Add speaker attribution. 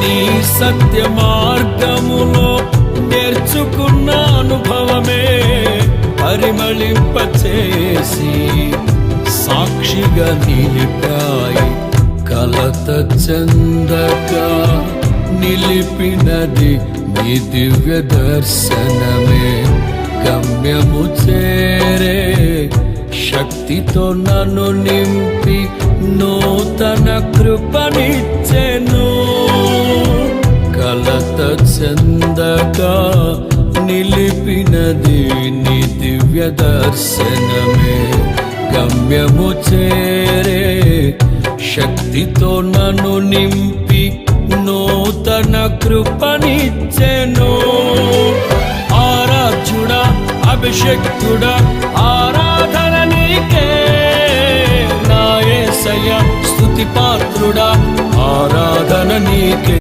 Speaker 1: నీ సత్య మార్గములో నేర్చుకున్న అనుభవమే పరిమళింపచేసి సాక్షిగా నిలిపాయి. కలత చెందక నిలిపినది నీ దివ్య దర్శనమే. గమ్యము చేరే శక్తితో నన్ను నింపి నూతన కృపనిచ్చెను. కలత చెందక నిలిపినది నీ దివ్య దర్శనమే. గమ్యము చేరే శక్తితో నన్ను నింపి నూతన కృపనిచ్చెను. ఆరాధ్యుడా, అభిషక్తుడా, ఆరాధన నీకే. నా యేసయ్య స్తుతి పాత్రుడా, ఆరాధన నీకే.